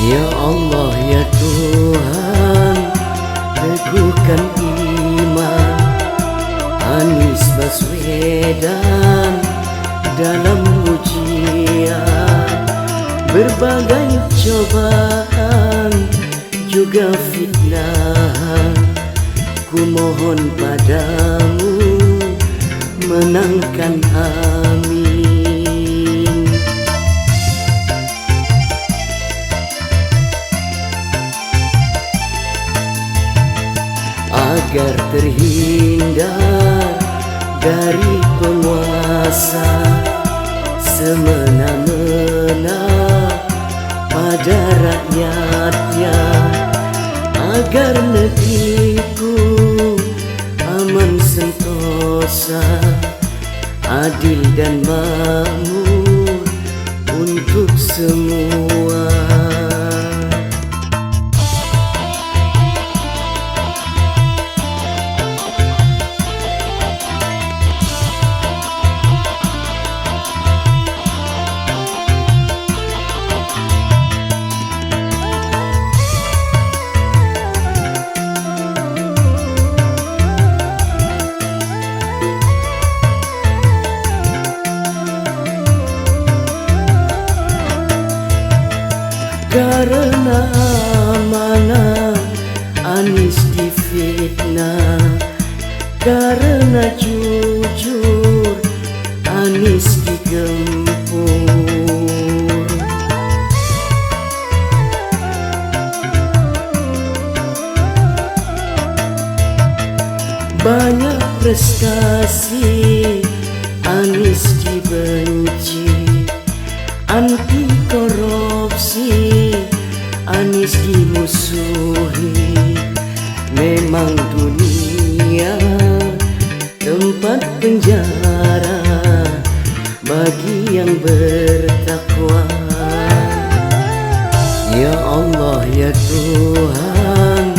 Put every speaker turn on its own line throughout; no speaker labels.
Ya Allah ya Tuhan, teguhkan iman Anies Baswedan dalam ujian. Berbagai cobaan juga fitnah, ku mohon padamu menangkan amin. Agar terhindar dari penguasa semena-mena pada rakyatnya, agar negeriku aman sentosa, adil dan makmur untuk semua. Karena amanah Anies difitnah, karena jujur Anies digempur. Banyak prestasi Anies dibenci, anti korupsi Anies dimusuhi. Memang dunia tempat penjara bagi yang bertakwa. Ya Allah ya Tuhan,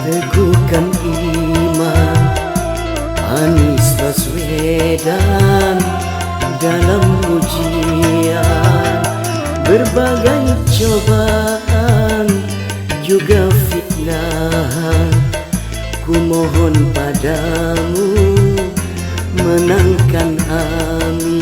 teguhkan iman Anies Baswedan dalam ujian. Berbagai cobaan juga fitnah, ku mohon padamu menangkan amin.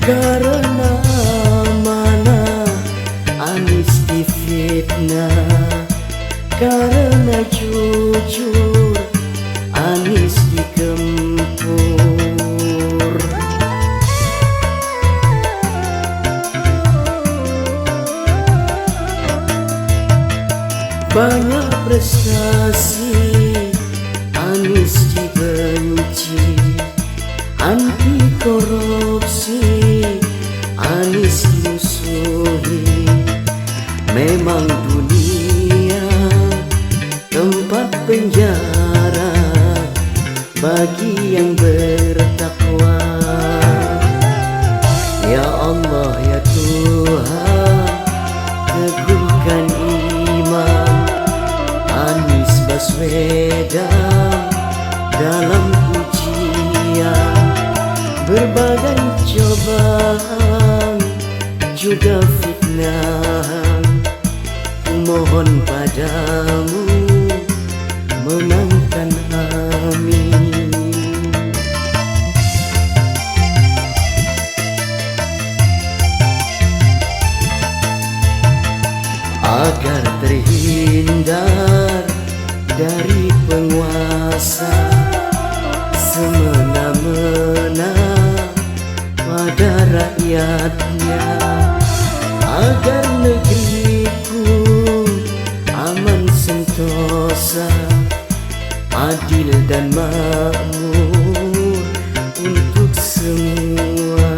Karena amanah Anies difitnah, karena jujur Anies digempur. Banyak prestasi Anies dibenci, anti korupsi Anies dimusuhi. Memang dunia tempat penjara bagi yang bertakwa. Ya Allah ya Tuhan, teguhkan iman Anies Baswedan dalam ujian. Berbagai cobaan juga fitnah, ku mohon padamu menangkan amin. agar terhindar dari penguasa semena-mena pada rakyatnya, agar negeriku aman sentosa, adil dan makmur untuk semua.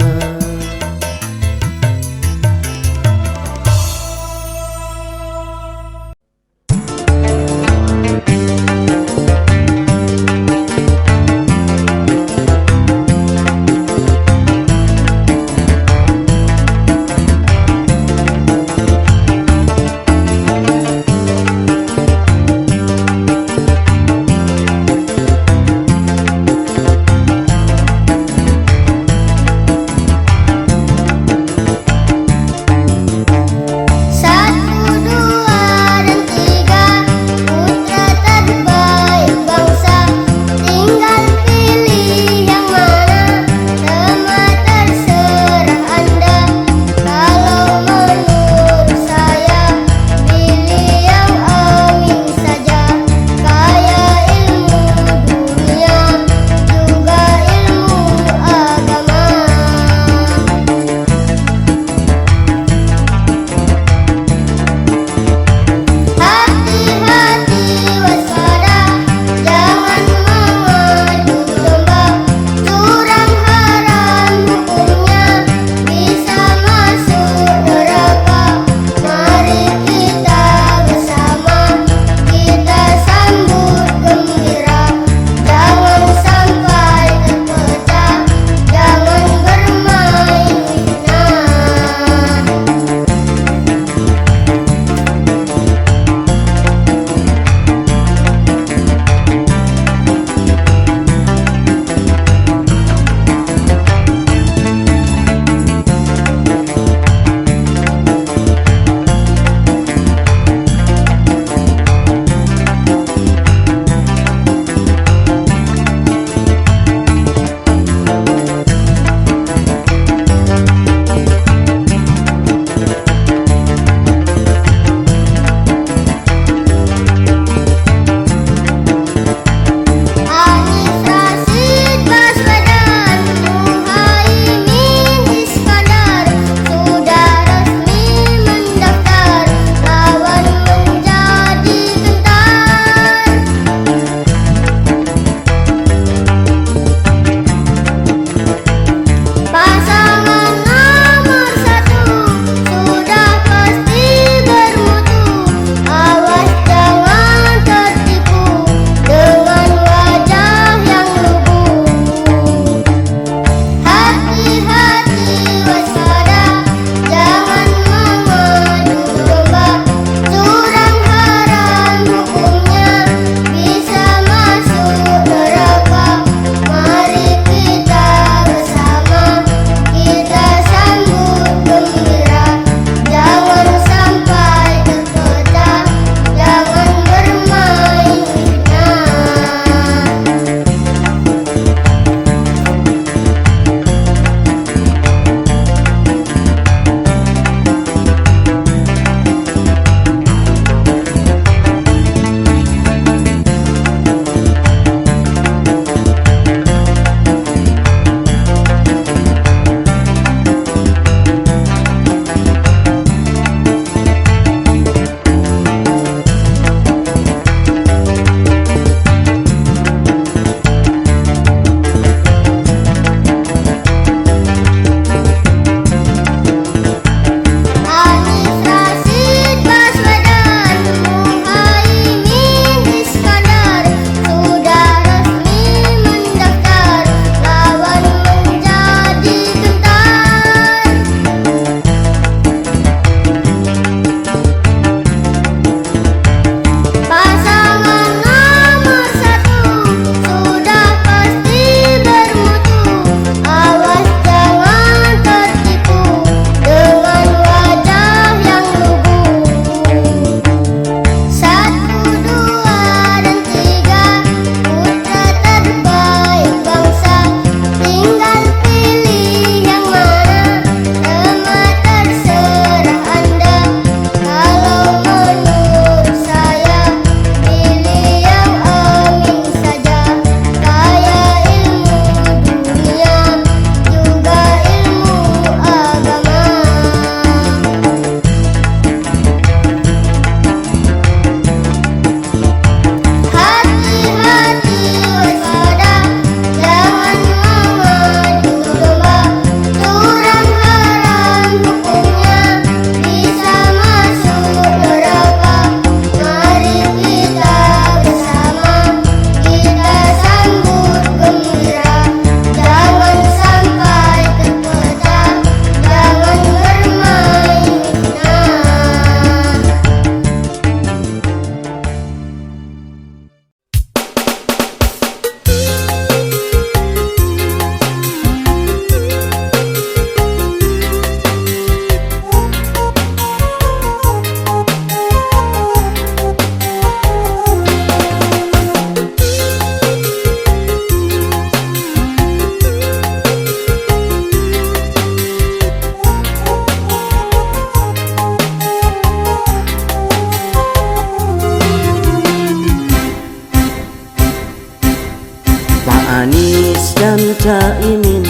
Caimin,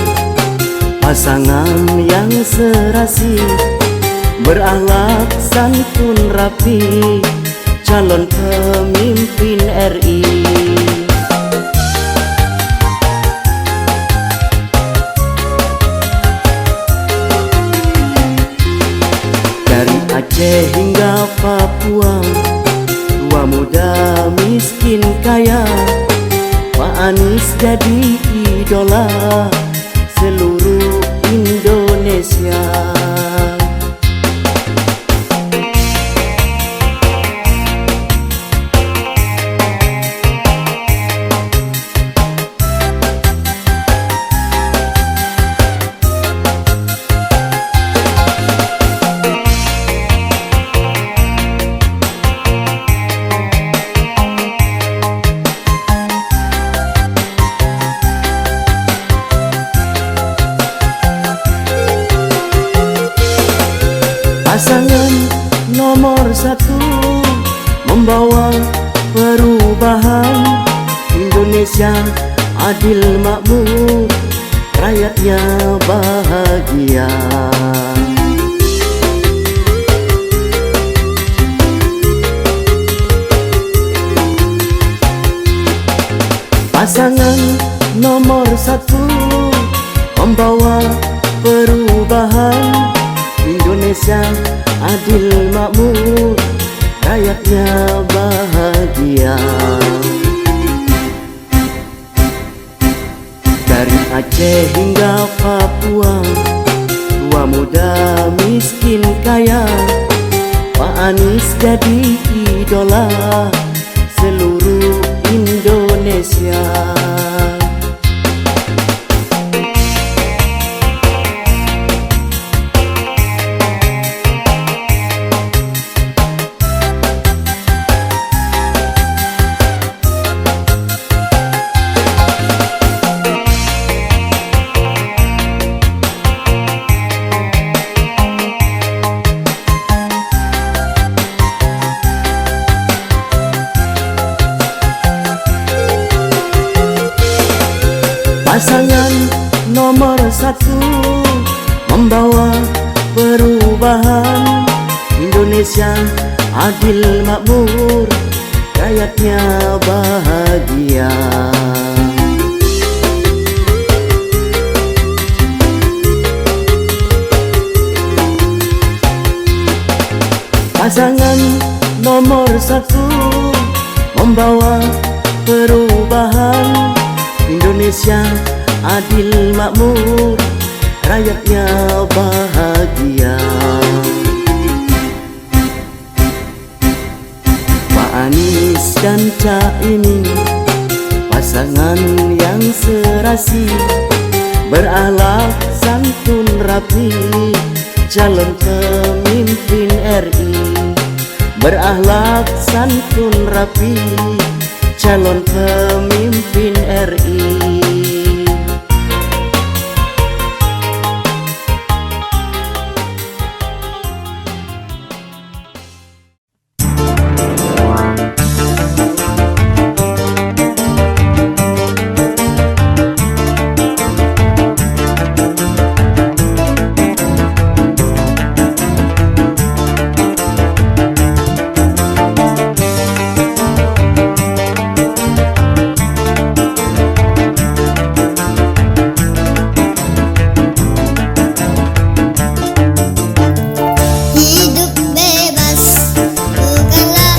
pasangan yang serasi, berakhlak santun rapi, calon pemimpin RI. Dari Aceh hingga Papua, tua muda miskin kaya, Pak Anies jadi idola seluruh Indonesia. Pasangan nomor satu membawa perubahan, Indonesia adil makmur, rakyatnya bahagia. Pasangan nomor satu membawa perubahan, Indonesia adil makmur, rakyatnya bahagia. Dari Aceh hingga Papua, tua muda miskin kaya, Pak Anies jadi idola seluruh Indonesia. Pasangan nomor satu membawa perubahan, Indonesia adil makmur, rakyatnya bahagia. Pasangan nomor satu membawa perubahan, Indonesia adil makmur, rakyatnya bahagia. Pak Anies dan Caimin, pasangan yang serasi, berakhlak santun rapi, calon pemimpin RI. Berakhlak santun rapi, calon pemimpin RI.
Hidup bebas bukanlah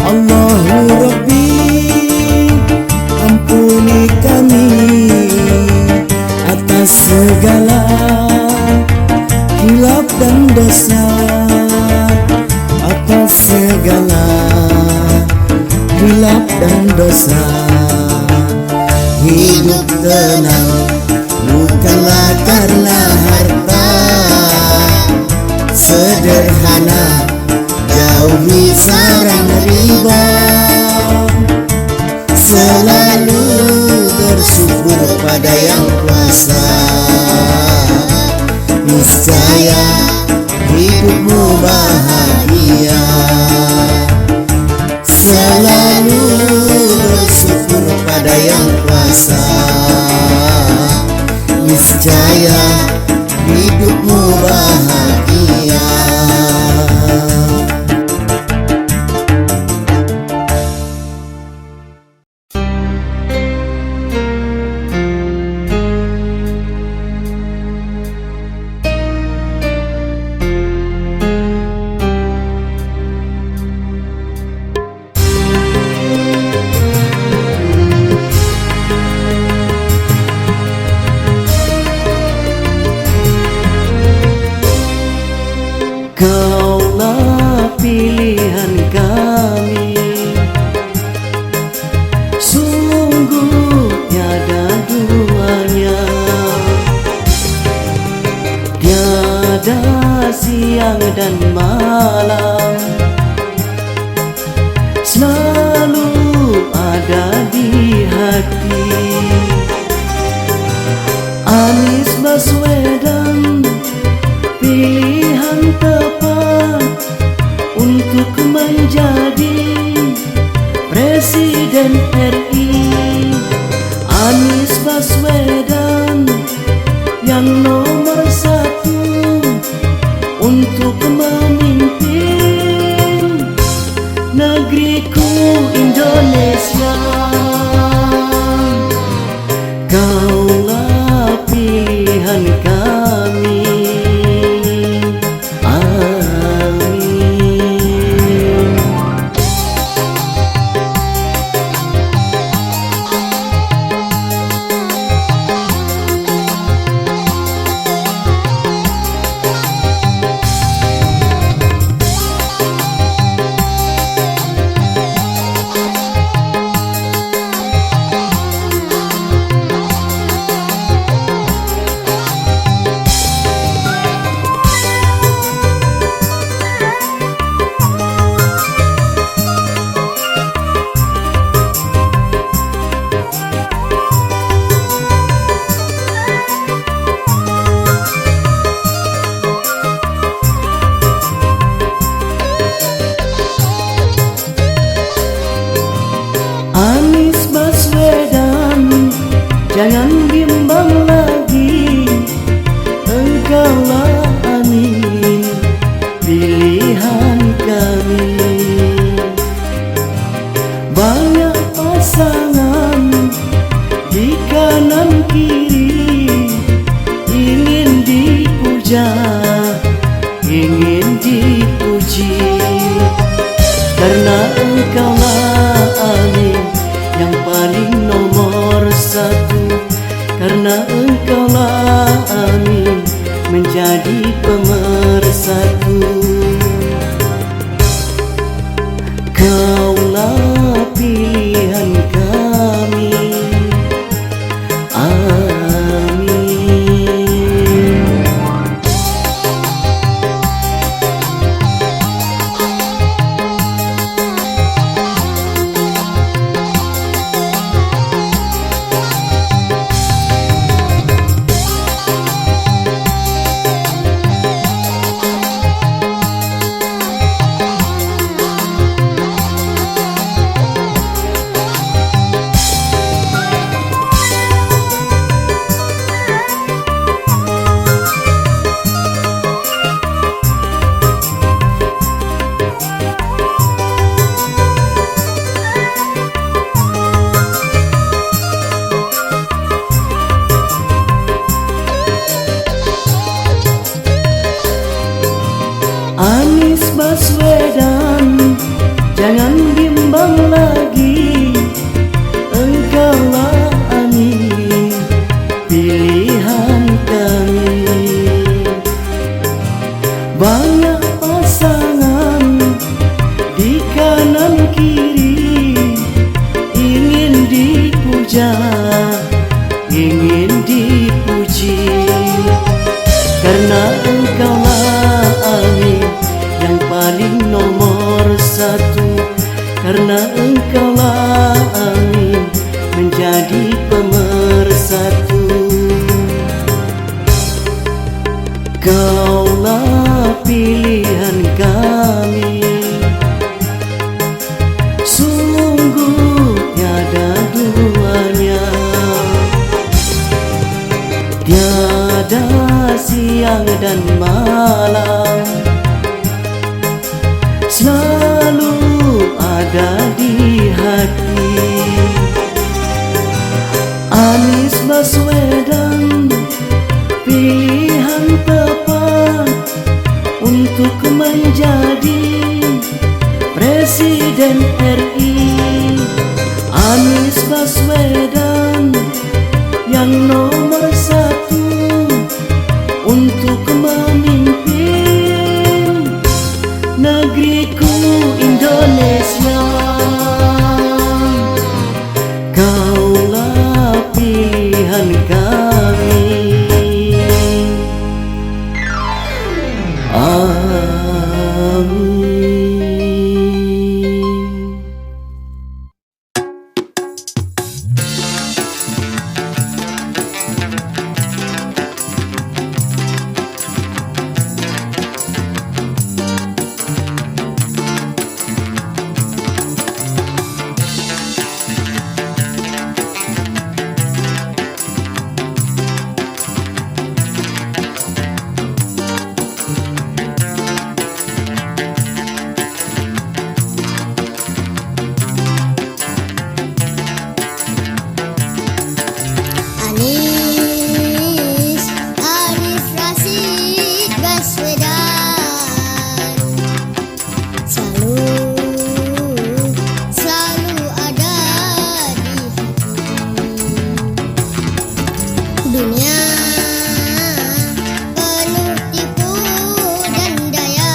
Allahu Rabbi, ampuni kami atas segala hilaf dan dosa, atas segala hilaf dan dosa. Hidup tenang bukanlah karena harta, sederhana jauhi sarang riba, selalu bersyukur pada yang kuasa, niscaya hidupmu bahagia. Selalu bersyukur pada yang kuasa, niscaya hidupmu bahagia. Kaulah pilihan kami, sungguh tiada duanya, tiada siang dan malam, selalu ada di hati. Anies Baswedan, pilihan tepat untuk menjadi Presiden RI. Anies Baswedan yang nomor satu untuk memimpin negeriku Indonesia. Kaulah pilihan kami. Anies Baswedan, jangan bimbang lagi, engkaulah Amin, pilihan kami. Banyak pasangan di kanan kiri, ingin dipuja, ingin dipuji, karena engkaulah Amin yang paling nomor satu, karena engkaulah Amin menjadi pemersatu. Kaulah pilihan kami. Amin. siang dan malam selalu ada di hati. Anies Baswedan, pilihan tepat untuk menjadi Presiden RI. Anies Baswedan yang nomor satu untuk memimpin negeriku Indonesia. Kaulah pilihan kami. Amin.
Dunia penuh tipu dan daya,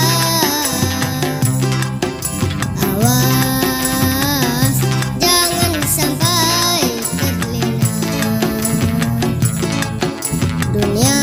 awas jangan sampai terlena. Dunia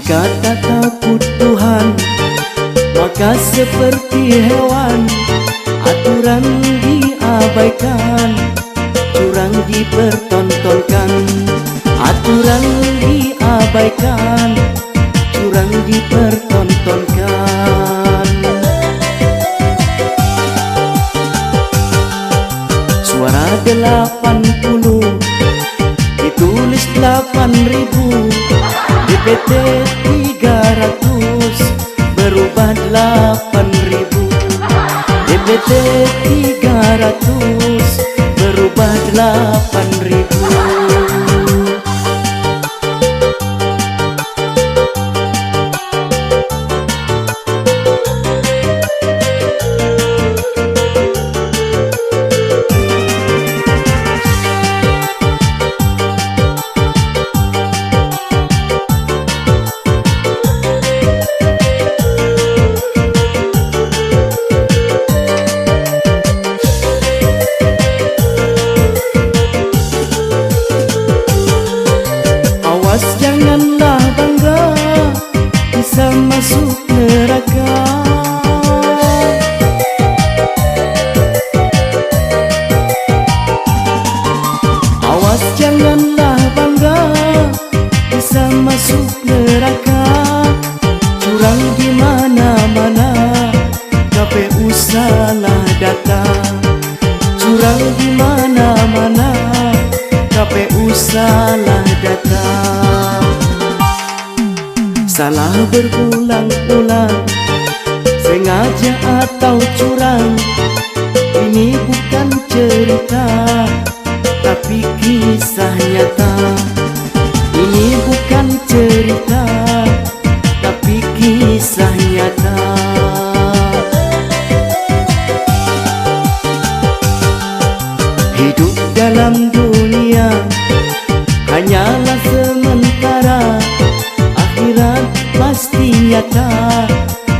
Jika tak takut Tuhan, maka seperti hewan, aturan diabaikan, curang dipertontonkan. Aturan diabaikan, curang dipertontonkan. Suara 80 ditulis 8.000, DPT 300 berubah 8.000. DPT 300 berubah 8.000. Janganlah bangga bisa masuk neraka. Awas janganlah bangga bisa masuk neraka. Curang di mana-mana, KPU salah data. Curang di mana-mana, KPU salah data. Salah berulang-ulang, sengaja atau curang, ini bukan cerita, tapi kisah nyata. Ini bukan cerita, tapi kisah nyata. Hidup dalam dunia hanyalah sementara, akhirat pasti nyata,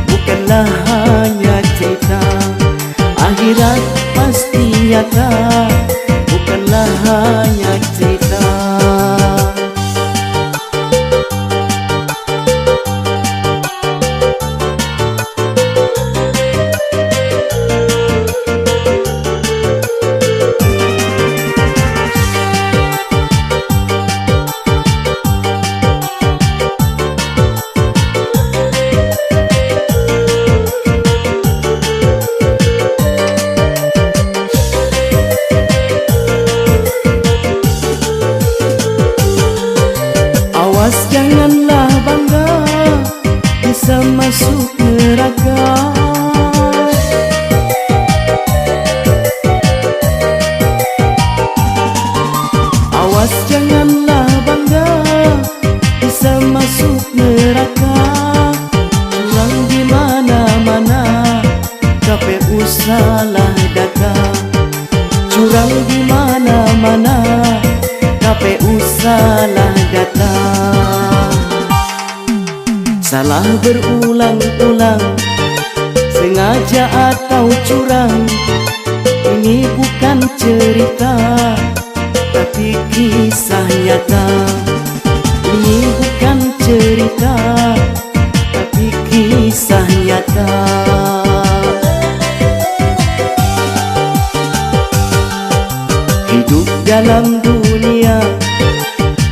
bukanlah hanya cerita. Akhirat pasti nyata, bukanlah hanya cerita. Awas janganlah bangga bisa masuk neraka. Awas janganlah bangga bisa masuk neraka. Curang di mana-mana, KPU salah data. Curang di mana-mana, KPU salah data. Salah berulang-ulang, sengaja atau curang, ini bukan cerita, tapi kisah nyata. Ini bukan cerita, tapi kisah nyata. Hidup dalam dunia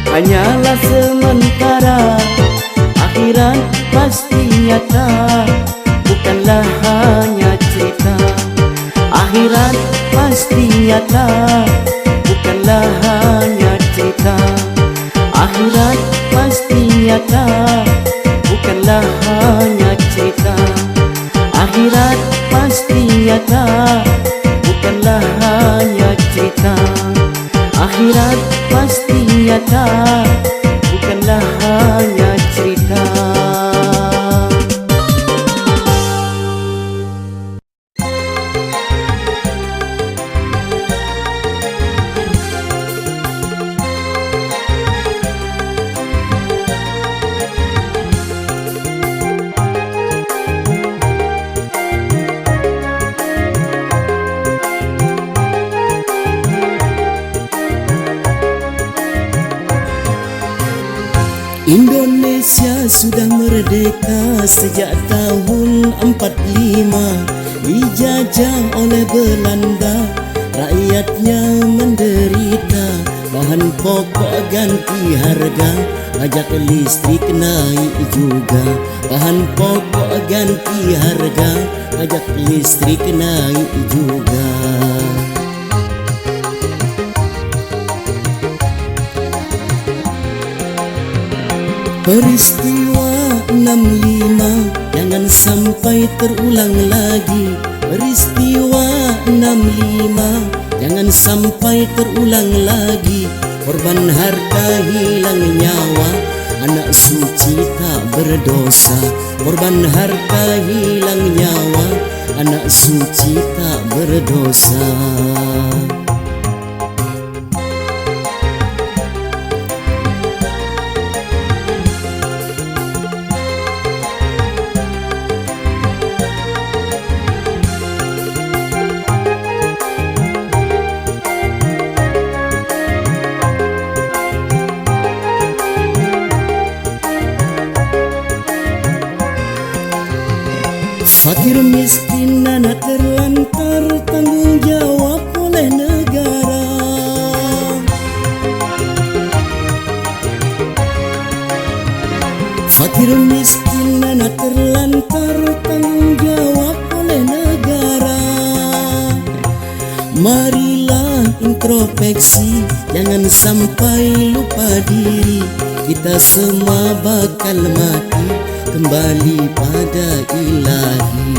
hanyalah sementara, akhirat pasti nyata, bukanlah hanya cerita. Akhirat pasti nyata, bukanlah hanya cerita. Akhirat pasti nyata, bukanlah hanya cerita. Akhirat pasti nyata, bukanlah hanya cerita. Akhirat pasti nyata, bukanlah hanya cerita. Indonesia Indonesia sudah merdeka sejak tahun 45. Dijajah oleh Belanda, rakyatnya menderita. Bahan pokok ganti harga, pajak listrik naik juga. Bahan pokok ganti harga, pajak listrik naik juga. Peristiwa 65 jangan sampai terulang lagi. Peristiwa 65 jangan sampai terulang lagi. Korban harta hilang nyawa, anak suci tak berdosa. Korban harta hilang nyawa, anak suci tak berdosa. Fakir miskin anak terlantar tanggung jawab oleh negara. Fakir miskin anak terlantar tanggung jawab oleh negara. Marilah introspeksi, jangan sampai lupa diri. Kita semua bakal mati, kembali pada ilahi.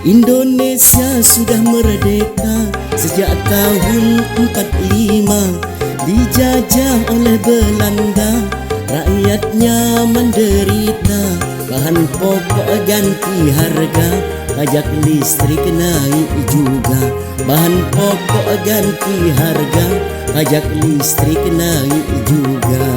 Indonesia sudah merdeka sejak tahun 45. Dijajah oleh Belanda, rakyatnya menderita. Bahan pokok ganti harga, pajak listrik naik juga. Bahan pokok ganti harga, pajak listrik naik juga.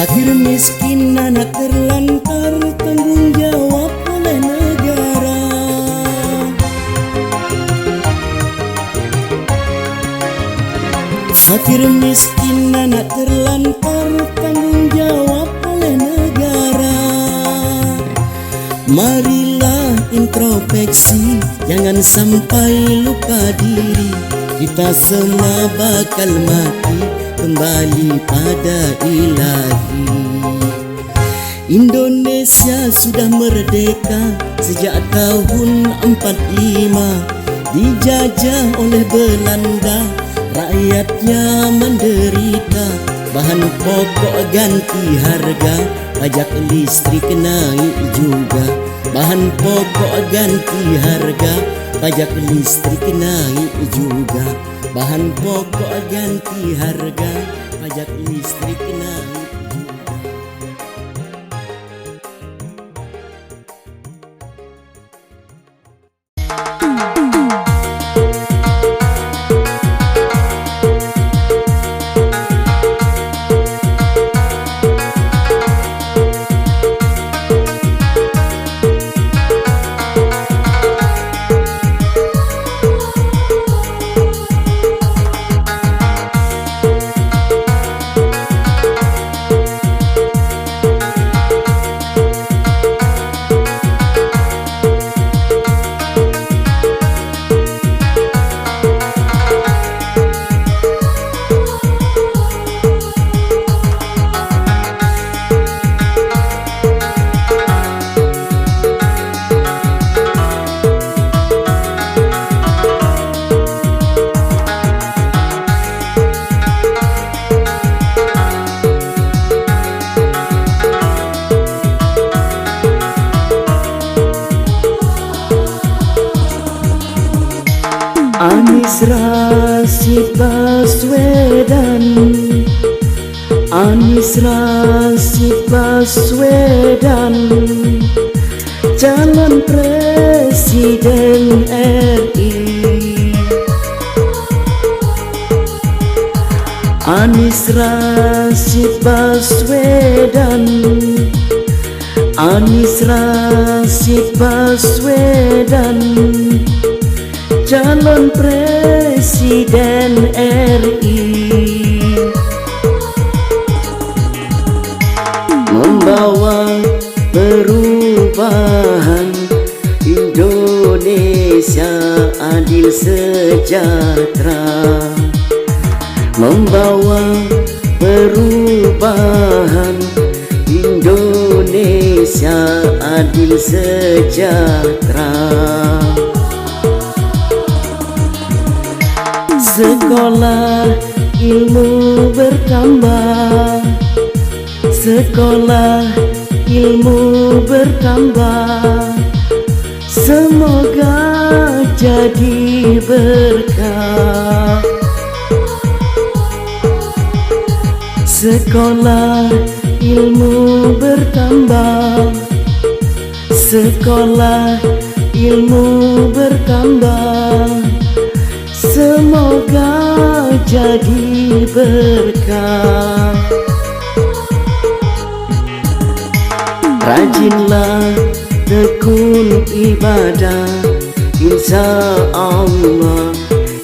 Fakir miskin anak terlantar tanggung jawab oleh negara. Fakir miskin anak terlantar tanggung jawab oleh negara. Marilah introspeksi, jangan sampai lupa diri. Kita semua bakal mati, kembali pada ilahi. Indonesia sudah merdeka sejak tahun 45. Dijajah oleh Belanda, rakyatnya menderita. Bahan pokok ganti harga, pajak listrik naik juga. Bahan pokok ganti harga, pajak listrik naik juga. Bahan pokok ganti harga, pajak listrik naik juga. Anies Rashid Baswedan, Anies Rashid Baswedan, calon presiden Presiden RI Anies Rashid Baswedan, Anies Rashid Baswedan, calon Presiden RI, membawa perubahan Indonesia adil sejahtera, membawa perubahan Indonesia adil sejahtera. Sekolah ilmu bertambah, sekolah ilmu bertambah, semoga jadi berkah. Sekolah ilmu bertambah, sekolah ilmu bertambah, semoga jadi berkah. Rajinlah tekun ibadah, insya Allah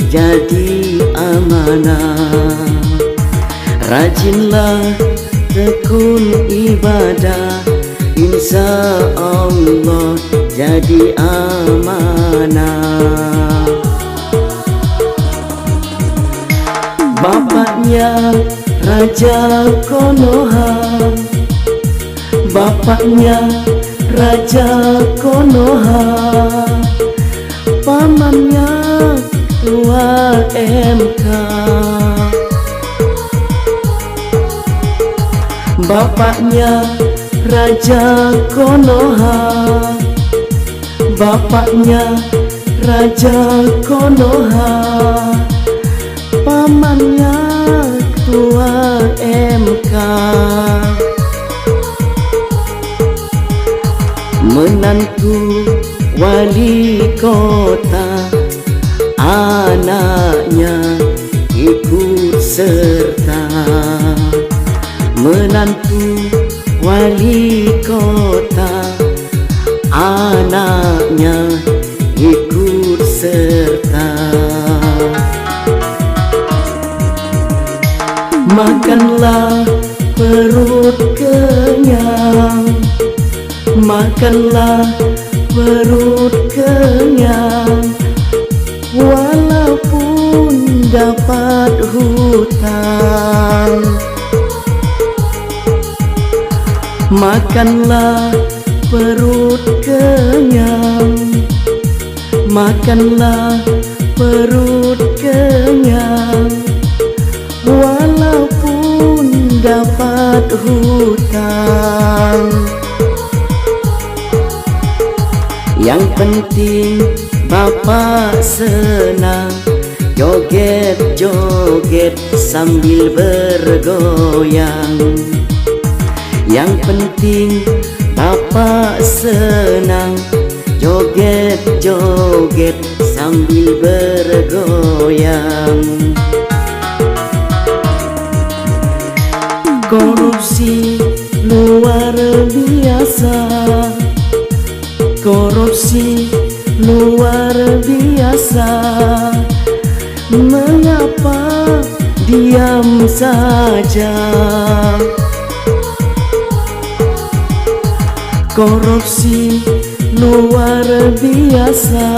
jadi amanah. Rajinlah tekun ibadah, insya Allah jadi amanah. Bapaknya Raja Konoha, bapaknya Raja Konoha, pamannya Ketua MK. Bapaknya Raja Konoha, bapaknya Raja Konoha, pamannya Ketua MK. Menantu wali kota, anaknya ikut serta. Menantu wali kota, anaknya ikut serta. Makanlah perut kenyang, makanlah perut kenyang, walaupun dapat hutang. Makanlah perut kenyang, makanlah perut kenyang, walaupun dapat hutang. Yang penting Bapak senang, joget-joget sambil bergoyang. Yang penting Bapak senang, joget-joget sambil bergoyang. Korupsi luar biasa, korupsi luar biasa, mengapa diam saja? Korupsi luar biasa,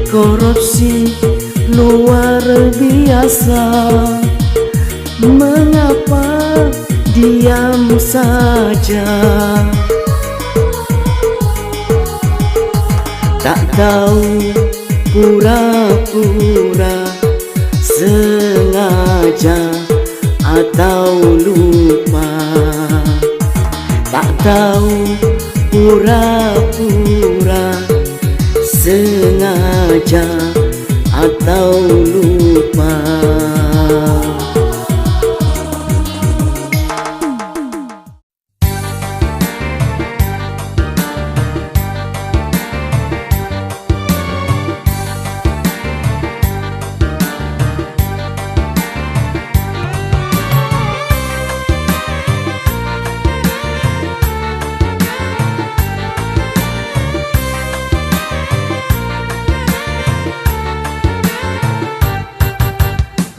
korupsi luar biasa, mengapa diam saja? Tak tahu pura-pura, sengaja atau lupa. Tak tahu pura-pura, sengaja atau lupa.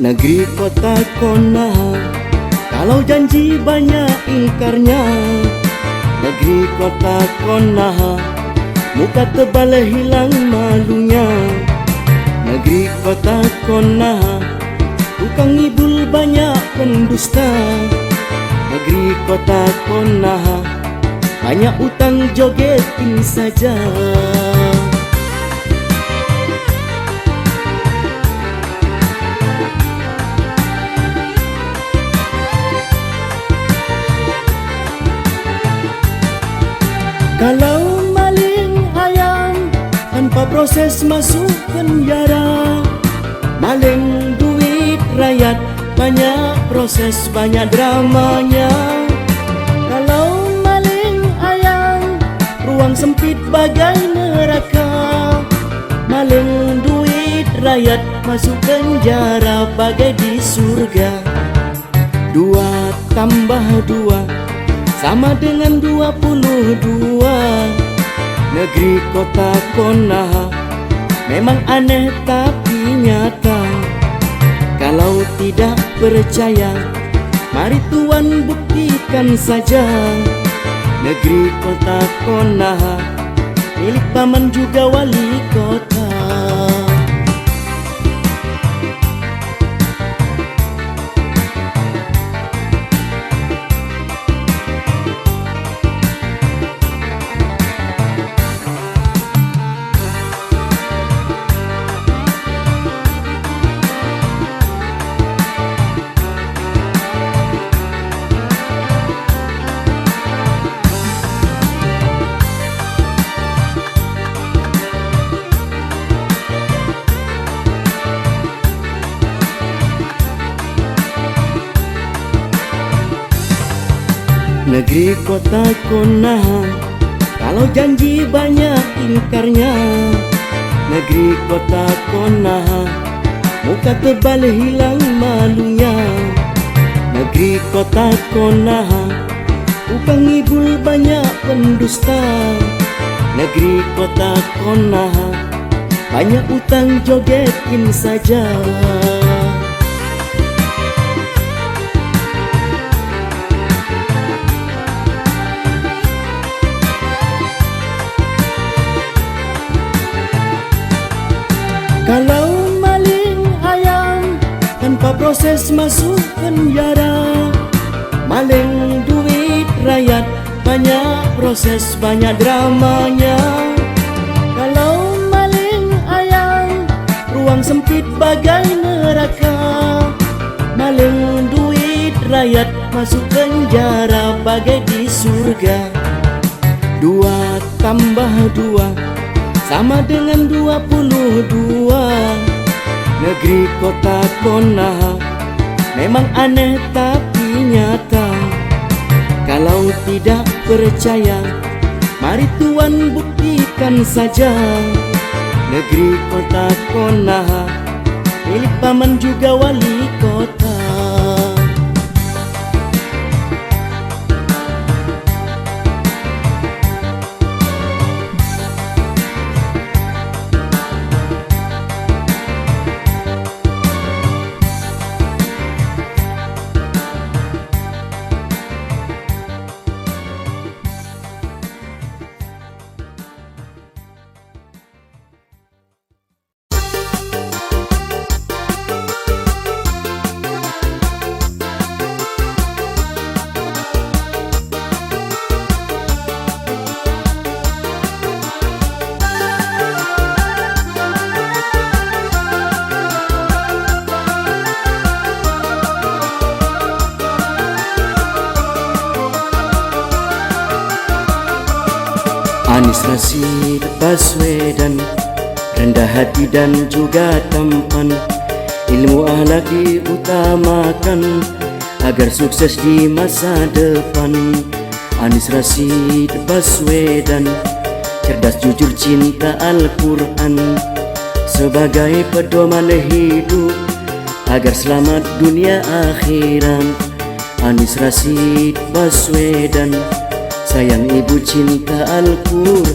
Negeri kota Konaha, kalau janji banyak ingkarnya. Negeri kota Konaha, muka tebal hilang malunya. Negeri kota Konaha, tukang ngibul banyak pendusta. Negeri kota Konaha, banyak utang jogetin saja. Kalau maling ayam tanpa proses masuk penjara. Maling duit rakyat, banyak proses, banyak dramanya. Kalau maling ayam, ruang sempit bagai neraka. Maling duit rakyat, masuk penjara bagai di surga. 2 tambah 2 sama dengan 22. Negeri kota Konaha memang aneh tapi nyata. Kalau tidak percaya, mari tuan buktikan saja. Negeri kota Konaha milik paman juga wali kota. Negeri kota Konaha, kalau janji banyak ingkarnya. Negeri kota Konaha, muka tebal hilang malunya. Negeri kota Konaha, tukang ngibul banyak pendusta. Negeri kota Konaha, banyak utang jogetin saja. Kalau maling ayam tanpa proses masuk penjara. Maling duit rakyat, banyak proses, banyak dramanya. Kalau maling ayam, ruang sempit bagai neraka. Maling duit rakyat, masuk penjara bagai di surga. 2 tambah 2 sama dengan 22. Negeri kota Konaha memang aneh tapi nyata. Kalau tidak percaya, mari tuan buktikan saja. Negeri kota Konaha milik paman juga wali kota. Anies Rashid Baswedan, rendah hati dan juga tampan. Ilmu akhlak diutamakan agar sukses di masa depan. Anies Rashid Baswedan, cerdas jujur cinta Al-Quran, sebagai pedoman hidup agar selamat dunia akhirat. Anies Rashid Baswedan, sayang ibu cinta Al-Quran.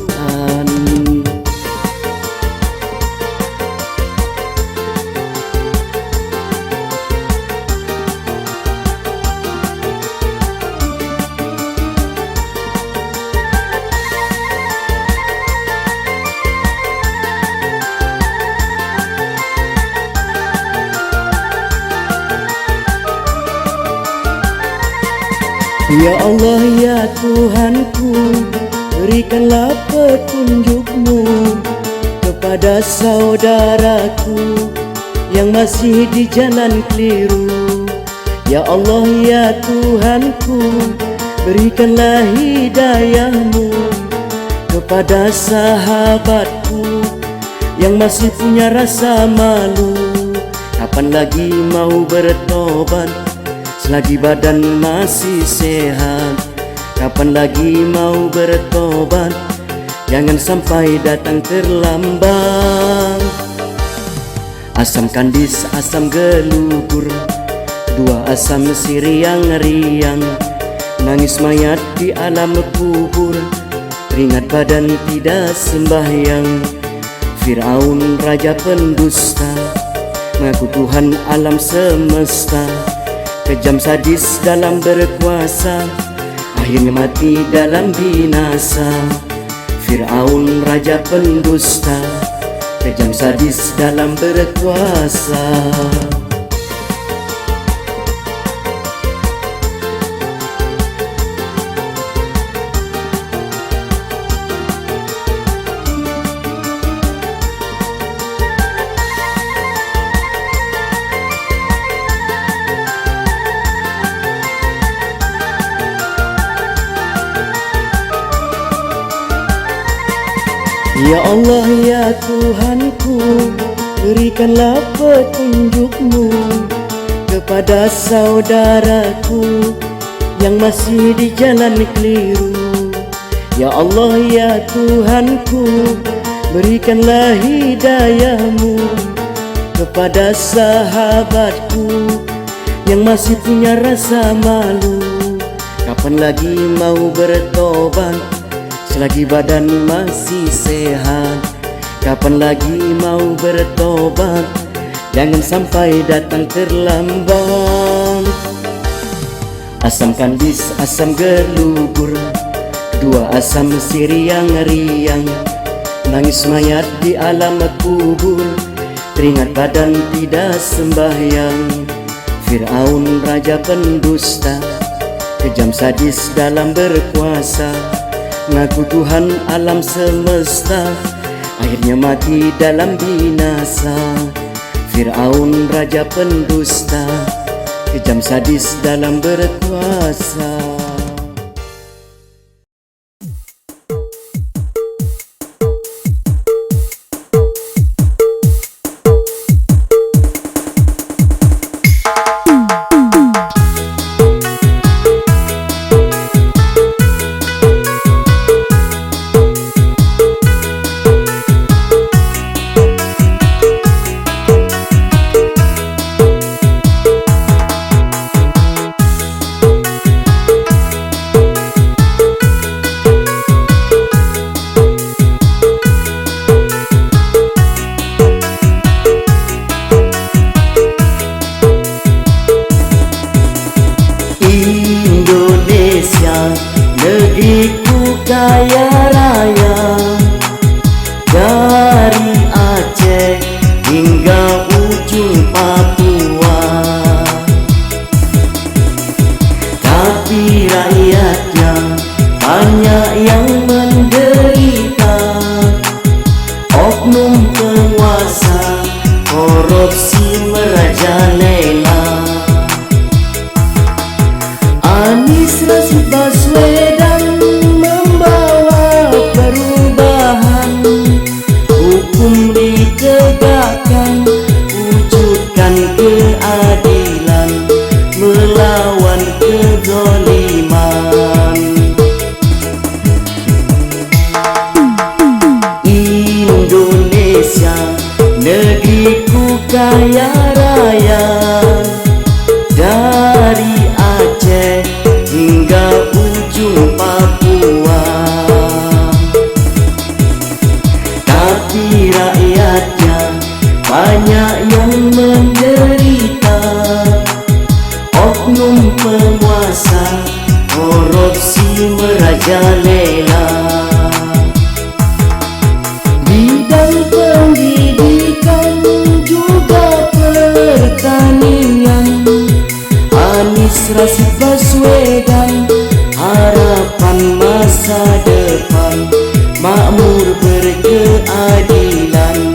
Ya Allah ya Tuhanku, berikanlah petunjuk-Mu kepada saudaraku yang masih di jalan keliru. Ya Allah ya Tuhanku, berikanlah hidayah-Mu kepada sahabatku yang masih punya rasa malu. Kapan lagi mau bertobat selagi badan masih sehat? Kapan lagi mau bertobat? Jangan sampai datang terlambat. Asam kandis, asam gelugur, dua asam si riang-riang. Nangis mayat di alam kubur, teringat badan tidak sembahyang. Fir'aun raja pendusta, mengaku Tuhan alam semesta. Kejam sadis dalam berkuasa, akhirnya mati dalam binasa. Fir'aun raja pendusta, kejam sadis dalam berkuasa. Ya Allah ya Tuhanku, berikanlah petunjuk-Mu kepada saudaraku yang masih di jalan keliru. Ya Allah ya Tuhanku, berikanlah hidayah-Mu kepada sahabatku yang masih punya rasa malu. Kapan lagi mau bertobat selagi badan masih sehat? Kapan lagi mau bertobat? Jangan sampai datang terlambat. Asam kandis, asam gelugur, dua asam si riang-riang. Nangis mayat di alam kubur, teringat badan tidak sembahyang. Fir'aun raja pendusta, kejam sadis dalam berkuasa. Ngaku Tuhan alam semesta, akhirnya mati dalam binasa. Fir'aun raja pendusta, kejam sadis dalam berkuasa. Negeriku kaya raya, dari Aceh hingga ujung Papua. Tapi rakyatnya banyak yang menderita. Oknum penguasa korupsi merajalela. Anies Rashid Baswedan membawa perubahan, hukum ditegakkan, wujudkan keadilan, melawan kezaliman. Indonesia, negeriku kaya raya, dari Aceh hingga ujung Papua. Tapi rakyatnya banyak yang menderita. Oknum penguasa korupsi merajalela. Bidang pendidikan juga pertanian, Anies Rashid Baswedan, harapan masa depan, makmur berkeadilan.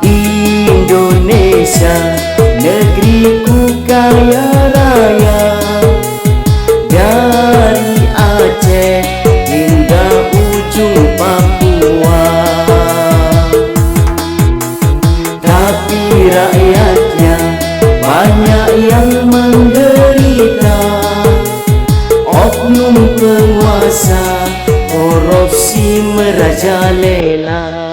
Indonesia, negeriku kaya raya, dari Aceh hingga ujung Papua. Tapi rakyatnya banyak yang menderita, oknum penguasa korupsi merajalela.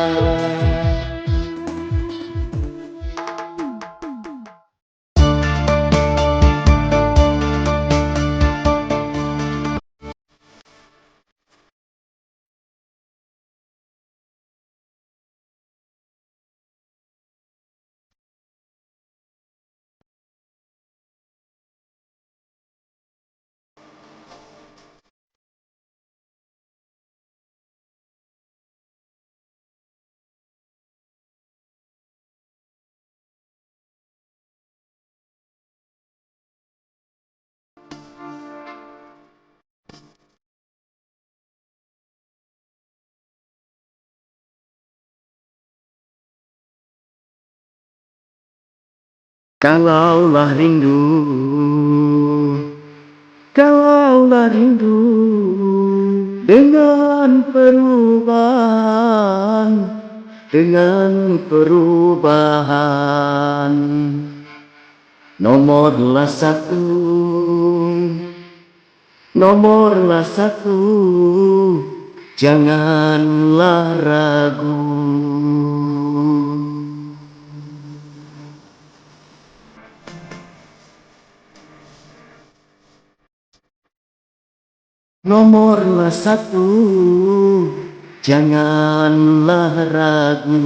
Kalaulah rindu, kalaulah rindu dengan perubahan, dengan perubahan. Nomorlah satu, nomorlah satu, janganlah ragu. Nomorlah satu, janganlah ragu.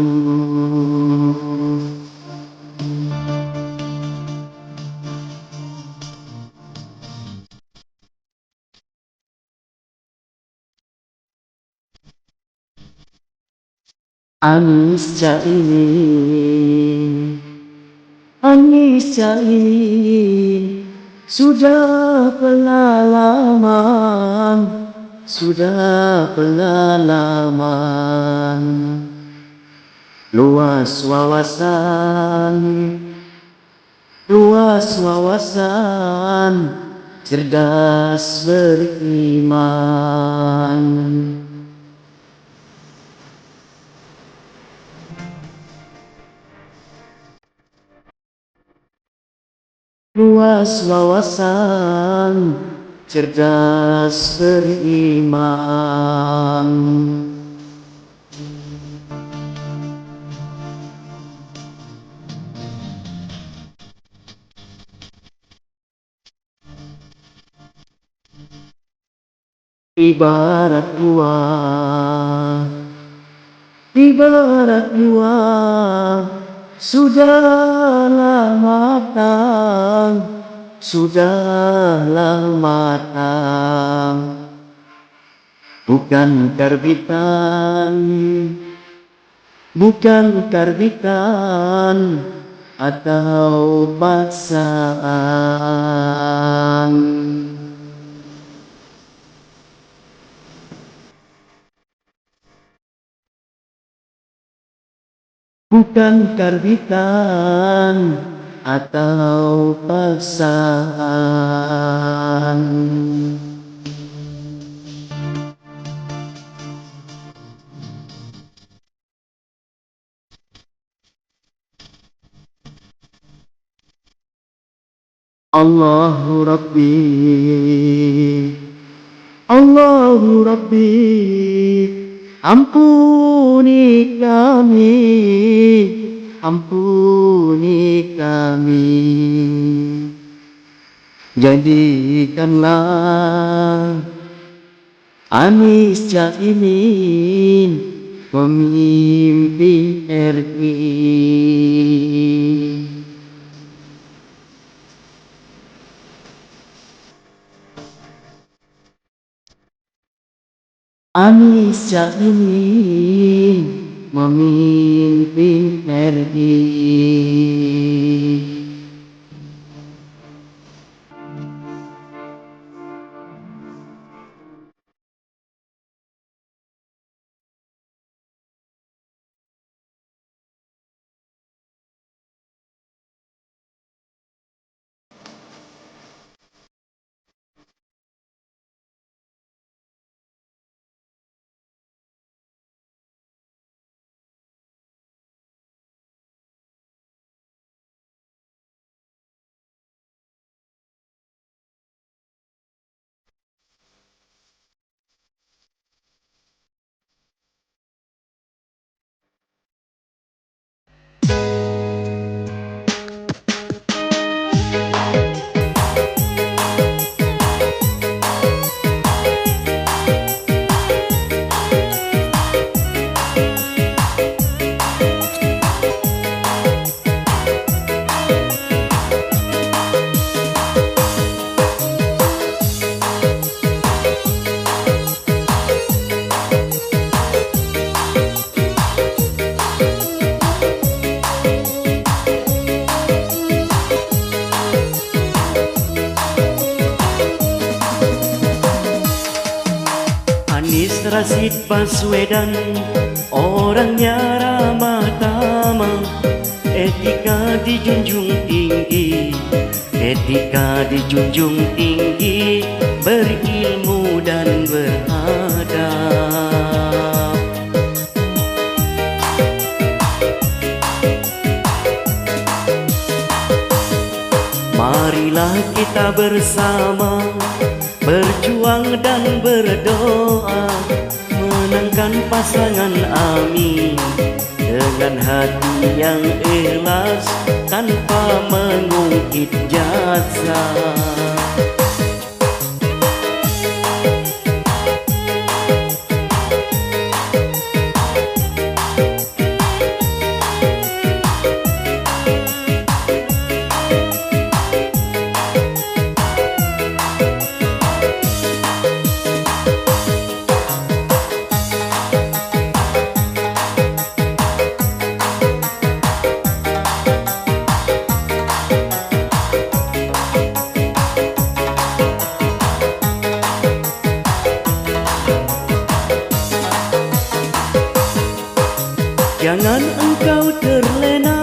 Anies Caimin, Anies Caimin, sudah pengalaman, sudah pengalaman. Luas wawasan, luas wawasan, cerdas beriman. Luas wawasan, cerdas beriman. Ibarat buah, ibarat buah, sudahlah matang, sudahlah matang. Bukan karbitan, bukan karbitan atau paksaan. Bukan karbitan atau paksaan. Allahu Rabbi, Allahu Rabbi, ampuni kami, ampuni kami. Jadikanlah Anies Caimin pemimpin RI. Anies Caimin memimpin RI.
Rasid Baswedan orangnya ramah tamah, etika dijunjung tinggi, etika dijunjung tinggi, berilmu dan beradab. Marilah kita bersama berjuang dan berdoa, menangkan pasangan Amin dengan hati yang ikhlas tanpa mengungkit jasa. Jangan engkau terlena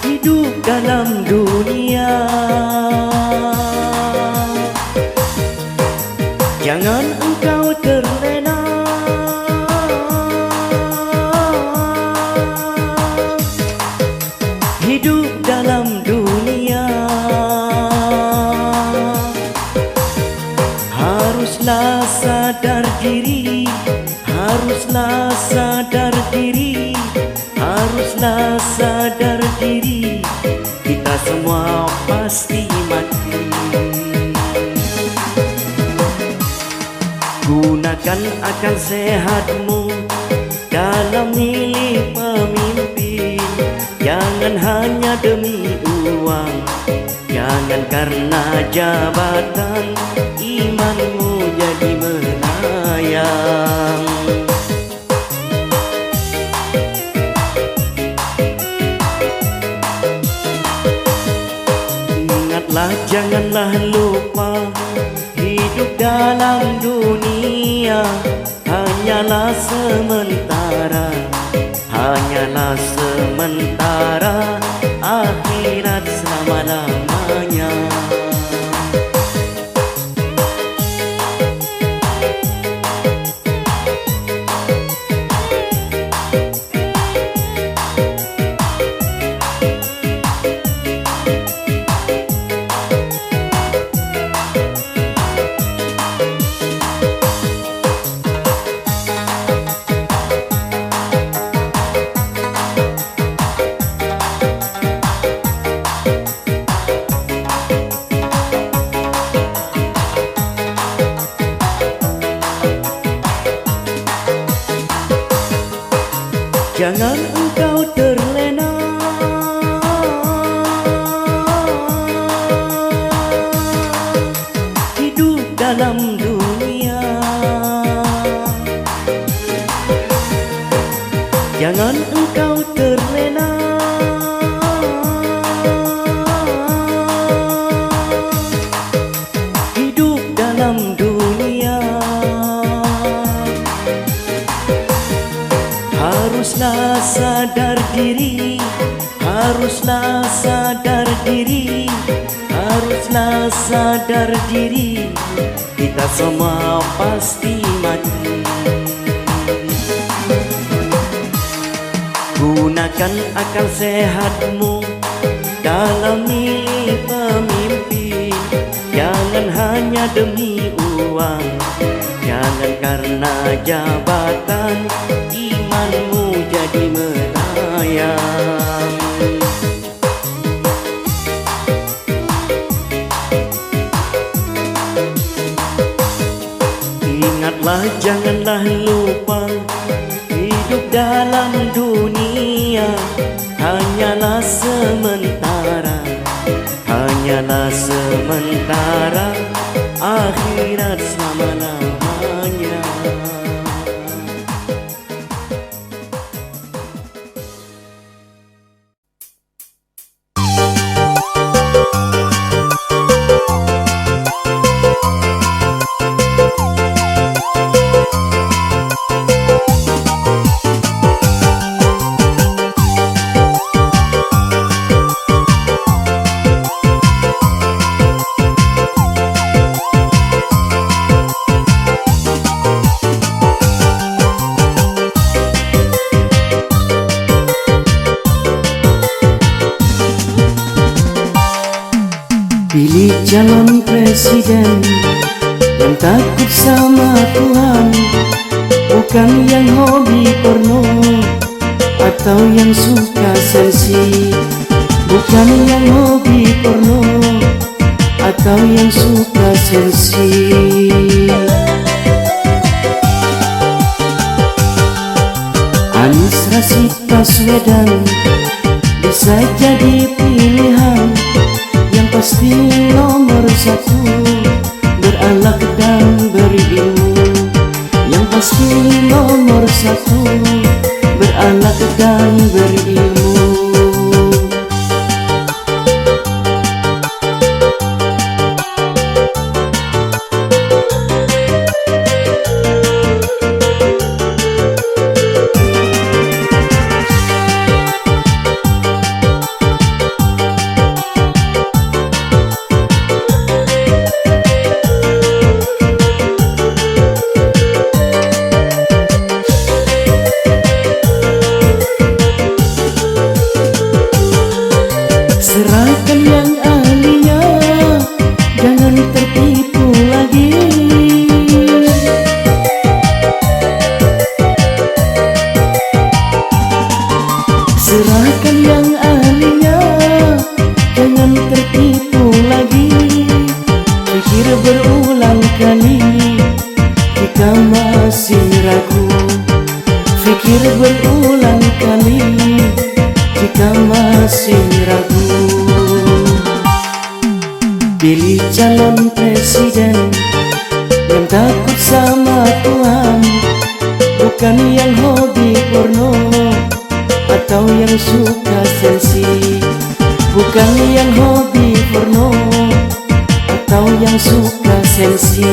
hidup dalam dunia. Jangan engkau terlena hidup dalam dunia. Haruslah sadar diri, haruslah sadar diri, haruslah sadar diri, kita semua pasti mati. Gunakan akal sehatmu dalam milih pemimpin, jangan hanya demi uang, jangan karena jabatan imanmu jadi melayang. Ingatlah, janganlah lupa, hidup dalam dunia hanyalah sementara, hanyalah sementara, akhirat selama-lamanya. Jangan engkau terlena hidup dalam dunia. Jangan engkau terlena hidup dalam dunia. Haruslah sadar diri, haruslah sadar diri, haruslah sadar diri, kita semua pasti mati. Gunakan akal sehatmu dalam milih pemimpin, jangan hanya demi uang, jangan karena jabatan imanmu jadi melayang. Ingatlah, janganlah lupa, hidup dalam dunia hanyalah sementara, hanyalah sementara, akhirat selama-lamanya. calon presiden yang takut sama Tuhan, bukan yang hobi porno atau yang suka sensi, bukan yang hobi porno atau yang suka sensi. Anies Rashid Baswedan bisa jadi pilihan, yang pasti nomor satu berakhlak dan berilmu, yang pasti nomor satu berakhlak dan berilmu. Serahkan yang ahlinya, jangan tertipu lagi. Serahkan yang ahlinya, jangan tertipu lagi. Pikir berulang kali jika masih ragu. Pikir berulang kali jika masih ragu. Pilih calon presiden yang takut sama Tuhan, bukan yang hobi porno atau yang suka sensi, bukan yang hobi porno atau yang suka sensi.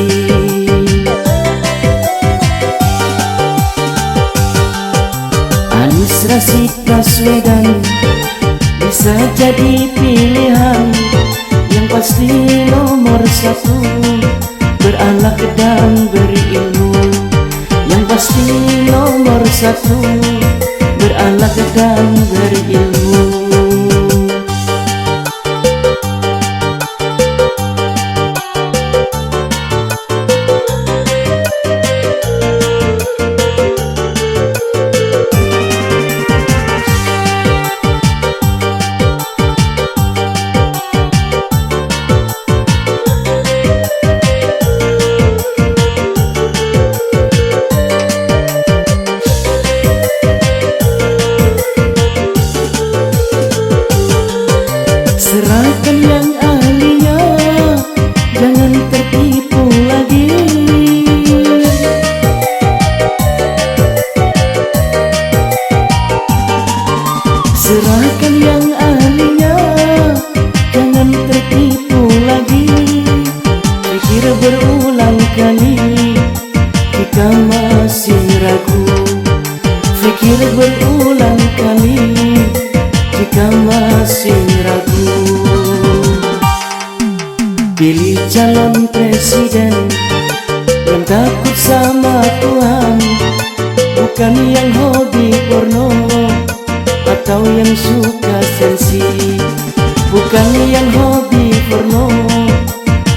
Anies Rashid Baswedan bisa jadi pilihan, yang pasti nomor satu berakhlak dan berilmu, yang pasti nomor satu berakhlak dan berilmu. Serahkan yang ahlinya, jangan tertipu lagi. Serahkan yang ahlinya, jangan tertipu lagi. Pikir berulang kali jika masih ragu. Pikir berulang kali jika masih ragu. Pilih calon presiden yang takut sama Tuhan, bukan yang hobi porno atau yang suka sensi, bukan yang hobi porno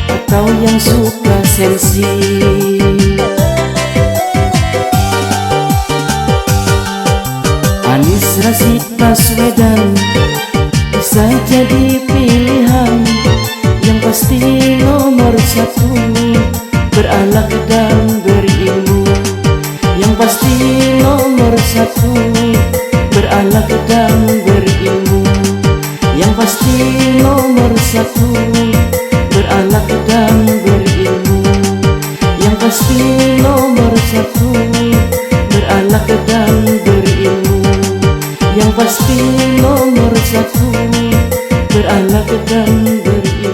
atau yang suka sensi. Anies Rashid Baswedan bisa jadi pilihan, yang pasti nomor satu berakhlak dan berilmu, yang pasti nomor satu berakhlak dan berilmu, yang pasti nomor satu berakhlak dan berilmu, yang pasti nomor satu berakhlak dan berilmu, yang pasti nomor satu berakhlak dan berilmu.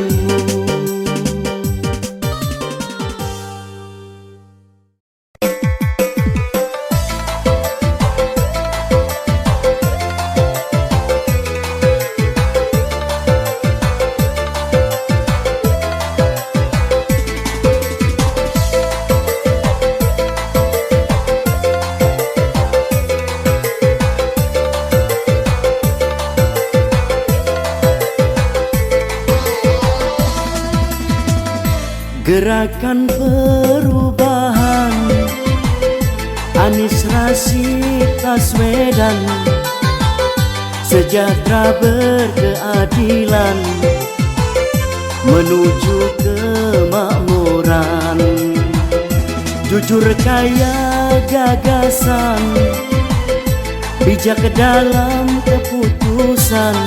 Gerakan perubahan Anies Rashid Baswedan, sejahtera berkeadilan menuju kemakmuran. Jujur kaya gagasan, bijak dalam keputusan,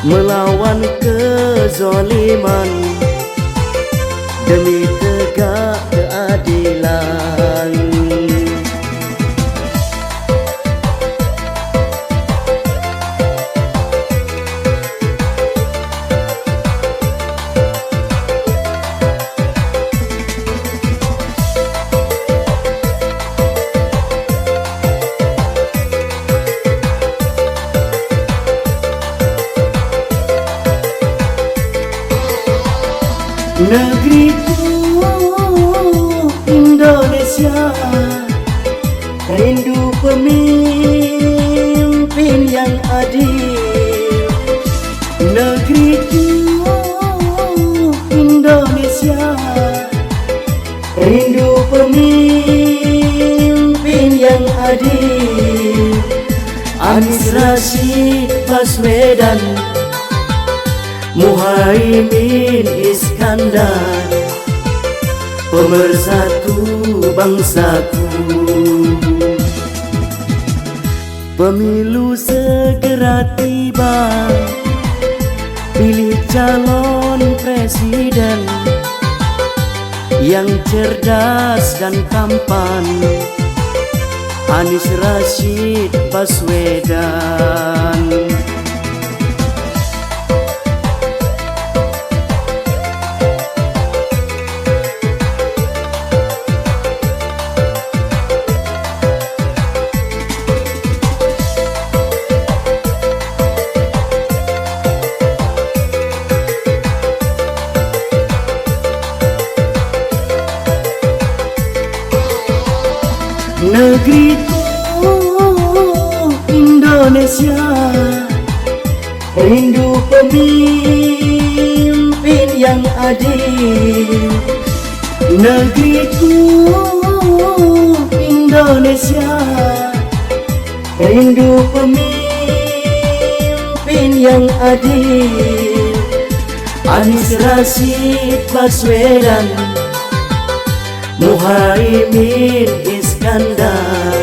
melawan kezaliman demi tegak keadilan. Negeriku Indonesia, rindu pemimpin yang adil. Negeriku Indonesia, rindu pemimpin yang adil. Anies Rashid Baswedan, Muhaimin Iskandar, pemersatu bangsaku. Pemilu segera tiba, pilih calon presiden yang cerdas dan tampan, Anies Rashid Baswedan. Negeriku Indonesia, rindu pemimpin yang adil. Negeriku Indonesia, rindu pemimpin yang adil. Anies Rashid Baswedan, Muhaimin Iskandar,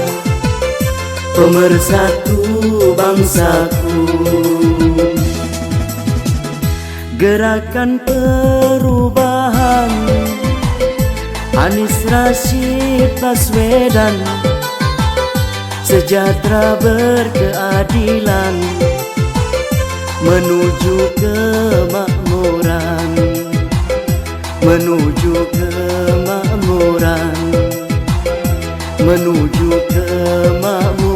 pemersatu bangsaku. Gerakan perubahan Anies Rashid Baswedan, sejahtera berkeadilan menuju kemakmuran, menuju kemakmuran, menuju kemakmuran.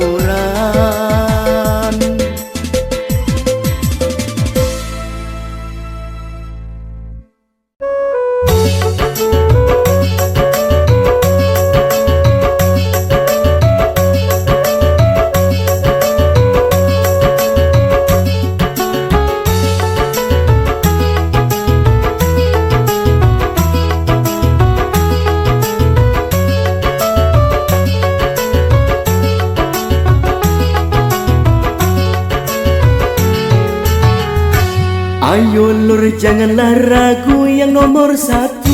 Ayo lur, janganlah ragu yang nomor satu.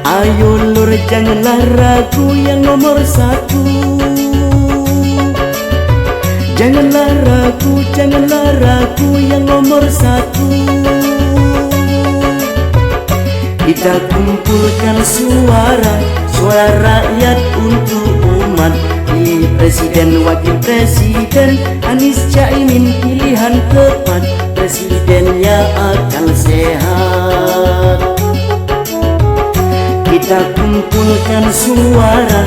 Ayo lur, janganlah ragu yang nomor satu. Janganlah ragu yang nomor satu. Kita kumpulkan suara rakyat untuk umat. Pilih presiden, wakil presiden, Anies Caimin pilihan tepat. Presidennya akan sehat. Kita kumpulkan suara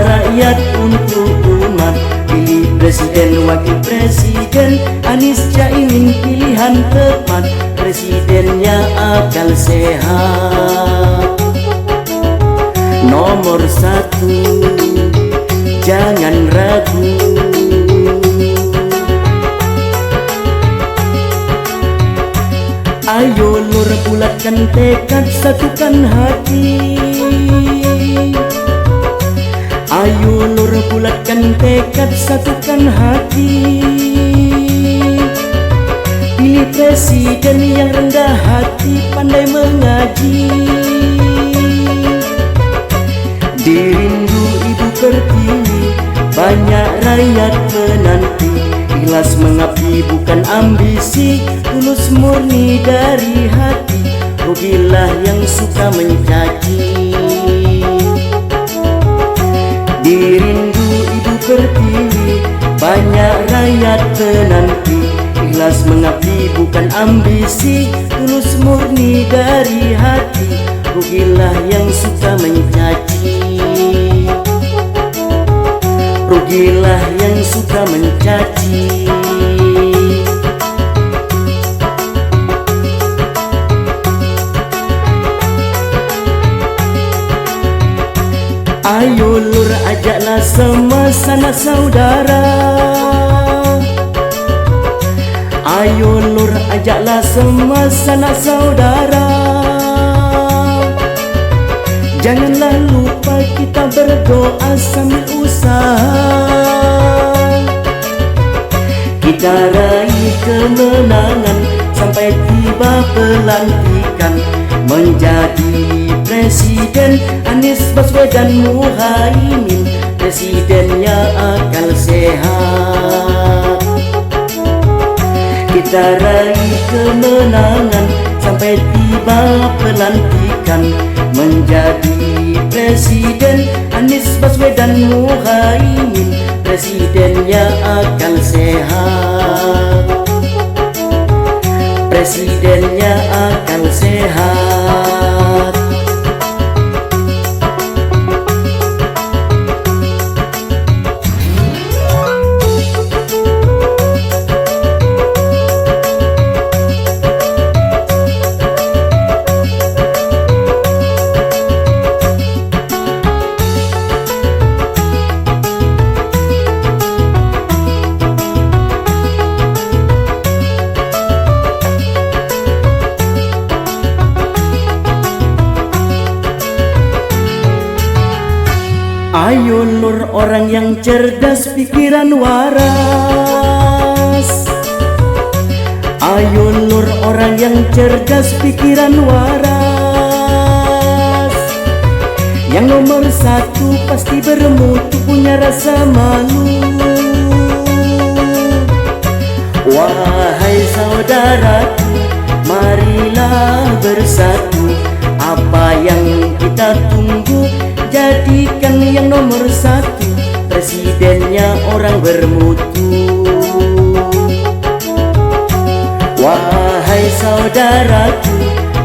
rakyat untuk umat. Pilih presiden, wakil presiden, Anies Caimin pilihan tepat. Presidennya akan sehat. Nomor satu, jangan ragu. Ayo Nur bulatkan tekad, satukan hati. Ayo Nur bulatkan tekad, satukan hati. Pilih presiden yang rendah hati, pandai mengaji. Dirindu Ibu Pertiwi, banyak rakyat menanti. Ikhlas mengabdi bukan ambisi, tulus murni dari hati. Rugilah yang suka mencaci. Dirindu Ibu Pertiwi, banyak rakyat menanti. Ikhlas mengabdi bukan ambisi, tulus murni dari hati. Rugilah yang suka mencaci. Rugilah yang suka mencaci. Ayo Nur ajaklah semua sanak saudara. Ayo Nur ajaklah semua sanak saudara. Janganlah lupa kita berdoa sambil usaha. Kita raih kemenangan sampai tiba pelantikan. Menjadi presiden Anies Baswedan Muhaimin, presidennya akal sehat. Kita raih kemenangan sampai tiba pelantikan. Menjadi presiden Anies Baswedan Muhaimin, presidennya akal sehat. Presidennya akal sehat. Ayo Nur orang yang cerdas, pikiran waras. Ayo Nur orang yang cerdas, pikiran waras. Yang nomor satu pasti bermutu, punya rasa malu. Wahai saudaraku, marilah bersatu. Apa yang kita tunggu? Jadikan yang nomor satu, presidennya orang bermutu. Wahai saudaraku,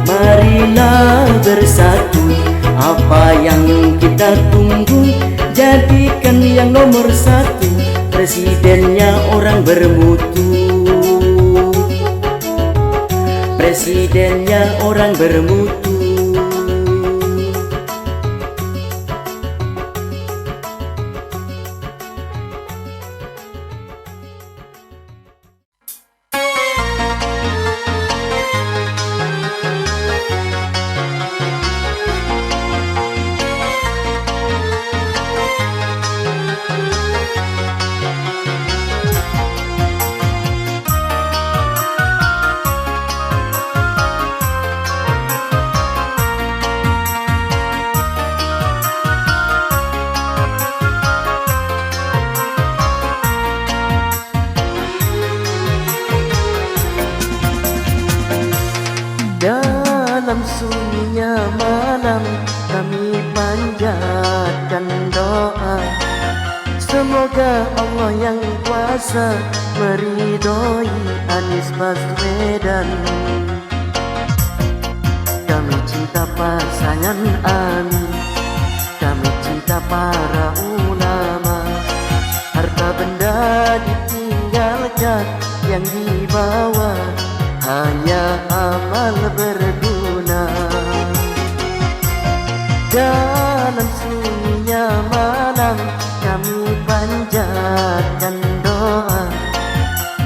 marilah bersatu. Apa yang kita tunggu? Jadikan yang nomor satu, presidennya orang bermutu. Presidennya orang bermutu.
Dalam sunyinya malam kami panjatkan doa. Semoga Allah yang kuasa meridhoi Anies Baswedan. Kami cinta pasangan Ani, kami cinta para ulama. Harta benda ditinggalkan, yang dibawa hanya amal berguna. Dalam sunyinya malam kami panjatkan doa.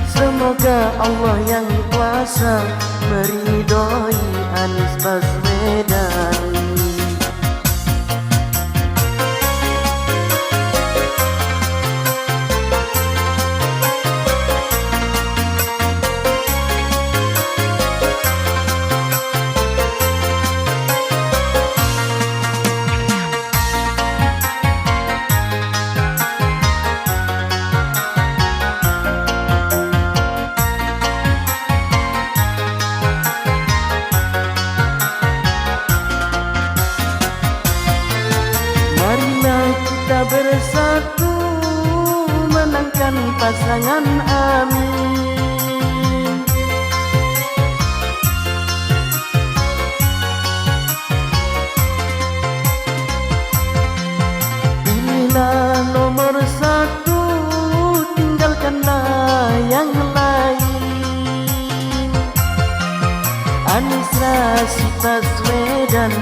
Semoga Allah yang kuasa meridhoi kita bersatu menangkan pasangan, amin. Pilihlah nomor satu, tinggalkanlah yang lain. Anies Rashid Baswedan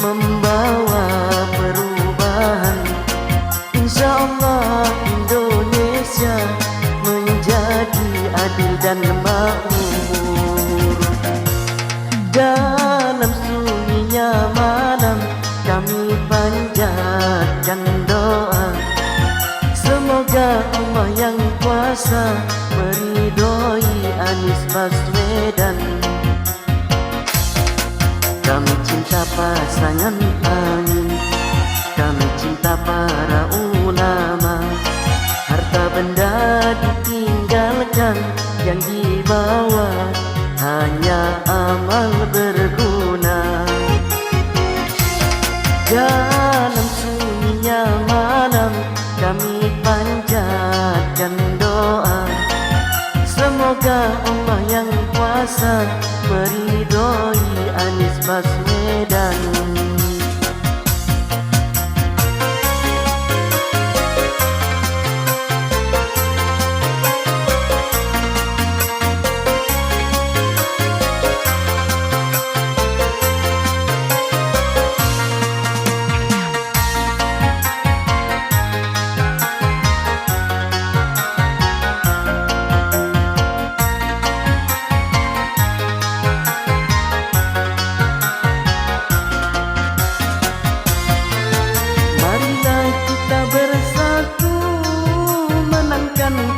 membawa perubahan. InsyaAllah Indonesia menjadi adil dan makmur. Dalam sunyinya malam kami panjatkan doa, semoga Allah yang kuasa meridhoi Anies Baswedan. Kami cinta pasangan, amin. Kami cinta para ulama. Harta benda ditinggalkan, yang dibawa hanya amal berguna. Dalam sunyinya malam kami panjatkan doa, semoga Allah yang kuasa meridhoi Anies Baswedan.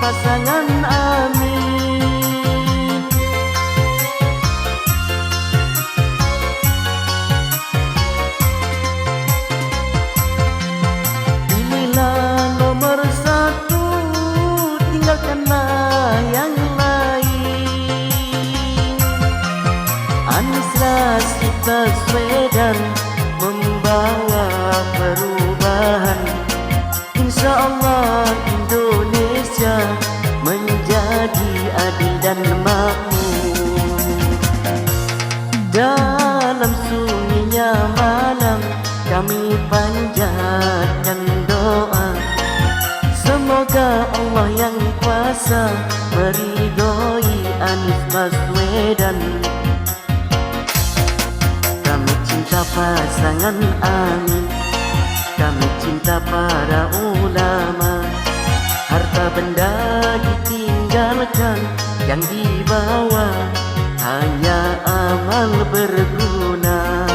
Pasangan, amin. Pilihlah nomor satu, tinggalkanlah yang lain. Anies Rashid Baswedan membawa perubahan. InsyaAllah Indonesia menjadi adil dan makmur. Dalam sunyinya malam kami panjatkan doa, semoga Allah yang kuasa meridhoi Anies Baswedan. Kami cinta pasangan, amin. Kami cinta para ulama. Harta benda ditinggalkan, yang dibawa hanya amal berguna.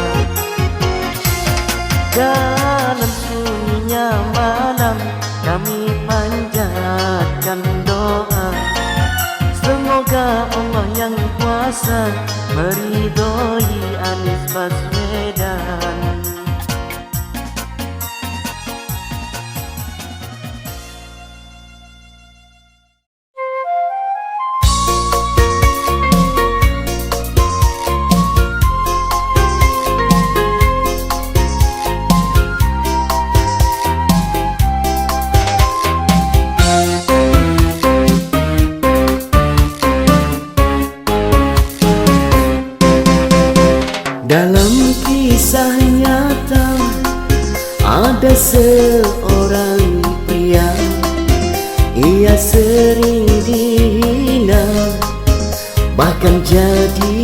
Dalam sunyinya malam kami panjatkan doa, semoga Allah yang kuasa meridhoi Anies Baswedan.
Dalam kisah nyata ada seorang pria, ia sering dihina, bahkan jadi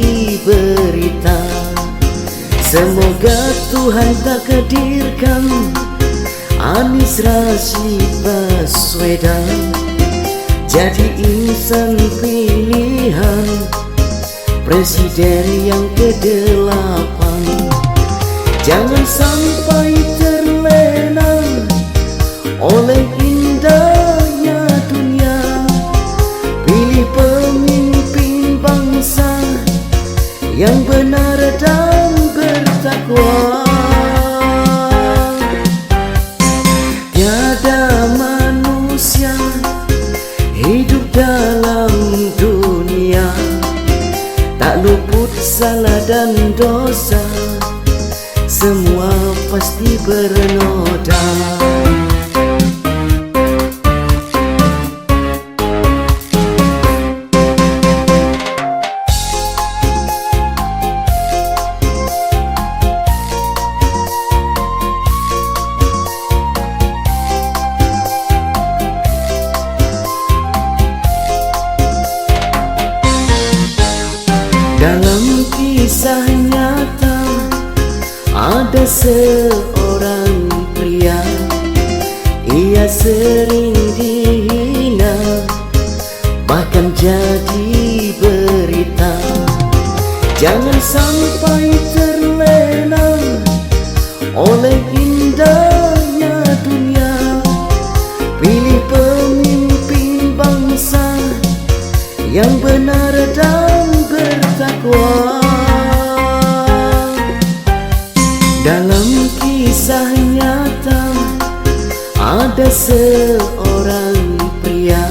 berita. Semoga Tuhan takdirkan Anies Rashid Baswedan jadi insan pilihan Presiden yang ke-8. Jangan sampai terlena oleh indahnya dunia. Pilih pemimpin bangsa yang benar dan bertakwa. Tiada manusia hidup dalam dunia tak luput salah dan dosa, semua pasti bernoda. kisah nyata, ada seorang pria, ia sering dihina, bahkan jadi berita. Jangan sampai terlena oleh indahnya dunia. Pilih pemimpin bangsa yang benar dan bertakwa. Dalam kisah nyata ada seorang pria,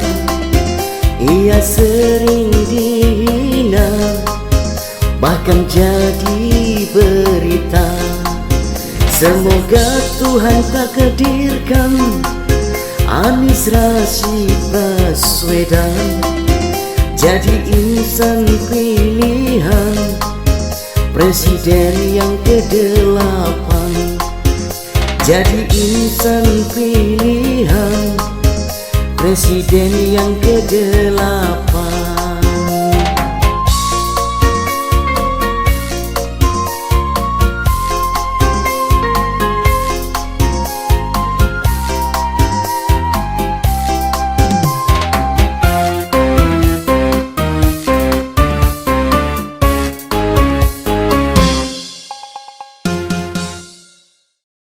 ia sering dihina, bahkan jadi berita. Semoga Tuhan takdirkan Anies Rashid Baswedan jadi insan pilihan Presiden yang ke-8. Jadi insan pilihan Presiden yang ke-8.